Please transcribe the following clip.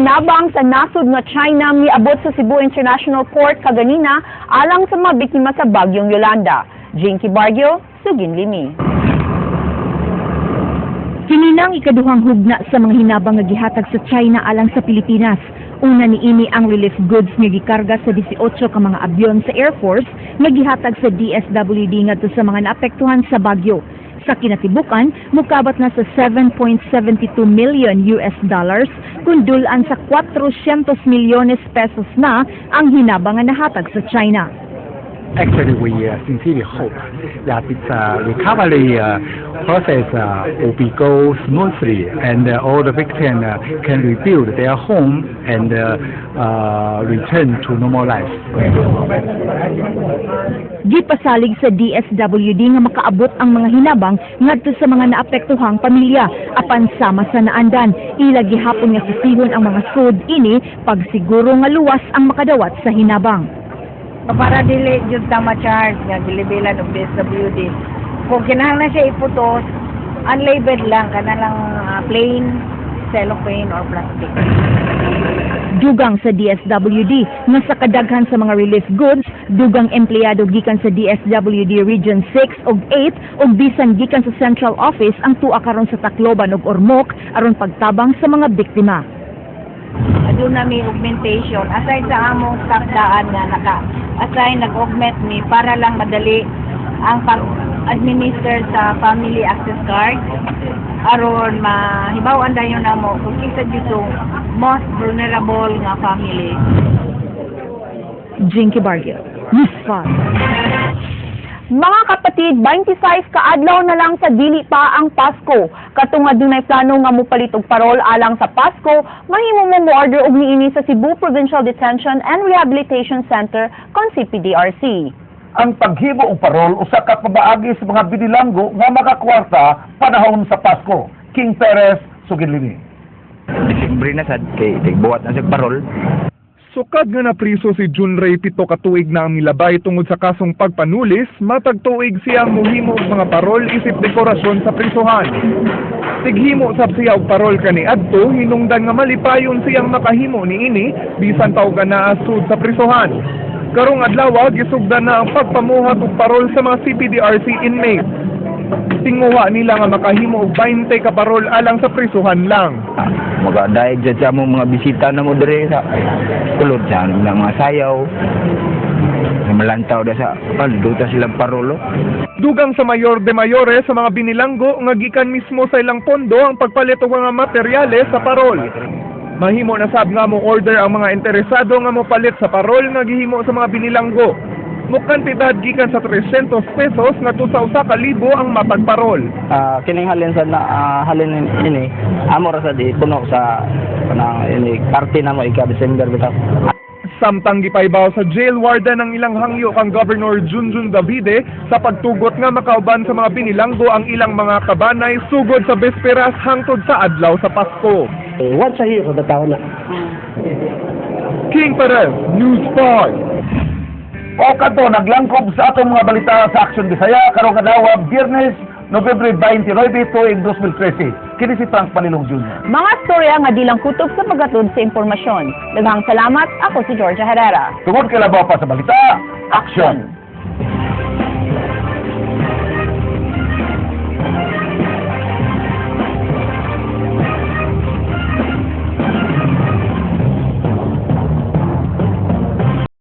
hinabang sa nasud nga China miabot sa Cebu International Port kaganina alang sa mga biktima sa bagyong Yolanda. Jinky Bargio, Sugin Limi. Kininang ikaduhang hugna sa mga hinabang nga gihatag sa China alang sa Pilipinas. Una niini ang relief goods nga gikarga sa 18 ka mga abyon sa Air Force nga gihatag sa DSWD ngadto sa mga naapektuhan sa bagyo. Sa kinatibukan, mukabat na sa 7.72 million US dollars, kundulan sa 400 milyones pesos na ang hinabang nga nahatag sa China. Actually, we sincerely hope that its recovery process will be go smoothly, and all the victims can rebuild their home and return to normal life. Gipasalig sa DSWD nga makaabot ang mga hinabang ngadto sa mga naapektuhang pamilya apan sama sa naandan. Ila gihapon nga susihon ang mga sud ini pagsiguro nga luwas ang makadawat sa hinabang. Para dili jud ta ma-charge nga bilibilan og DSWD. Kung kinahanglan siya iputos, unlabeled lang kana lang plain cellophane or plastic. Dugang sa DSWD nga sa kadaghan sa mga relief goods, dugang empleyado gikan sa DSWD Region 6 ug 8 ug bisan gikan sa Central Office ang tuwa karon sa Tacloban ug Ormoc aron pagtabang sa mga biktima. Aduna mi augmentation aside sa among staff daan nga naka-assign nag-augment mi para lang madali ang pag-administer sa family access card aron mahibaw-an dayon namo kung kinsa dito most vulnerable nga family. Jinky Bargio, News 5. Mga kapatid, 26 kaadlaw na lang sa dili pa ang Pasko. Katong adunay plano nga mopalit og parol alang sa Pasko, mahimo mo order og niini sa Cebu Provincial Detention and Rehabilitation Center kon CPDRC. Ang paghimo og parol usa ka pabaagi sa mga binilanggo nga makakwarta panahon sa Pasko. King Perez, Sugin Limi. Disembre na sad kay tigbuhat na sa parol. Sukad nga napriso si Junray 7 ka tuig na ang milabay tungod sa kasong pagpanulis, matag tuig siyang muhimo og mga parol isip dekorasyon sa prisuhan. Tighimo sab siya og parol kaniadto, hinungdan nga malipayon siyang makahimo niini bisan pa og naasud sa prisuhan. Karong adlaw gisugdan na ang pagpamuhat og parol sa mga CPDRC inmates. Tinguha nila nga makahimo og 20 ka parol alang sa prisuhan lang. Magadaig dyan sa mga bisita na mo dire sa kulod sa mga sayaw. Malantaw da sa duta silang parolo. Dugang sa Mayor de Mayores sa mga binilanggo nga gikan mismo sa ilang pondo ang pagpalit og mga materyales sa parol. Mahimo na sab nga mo order ang mga interesado nga mo palit sa parol nga gihimo sa mga binilanggo. Mukantidad gikan sa 300 pesos ngadto sa 1,000 ang matagparol. Kining halin sa halin ini amo ra sa di puno sa kanang ini party na mo ika-December bitaw. Samtang gipaybaw sa jail warden ng ilang hangyo kang Governor Junjun Davide sa pagtugot nga makauban sa mga binilanggo ang ilang mga kabanay sugod sa besperas hangtod sa adlaw sa Pasko. Once a year kada taon na. King Perez, News 5. O kadto naglangkob sa atong mga balita sa Action Bisaya karong adlaw Biyernes, Nobyembre 29, tuig 2013. Kini si Frank Panilong Jr. Mga storya nga di lang kutob sa paghatod sa impormasyon. Daghang salamat, ako si Georgia Herrera. Tungod kay labaw pa sa balita, Action!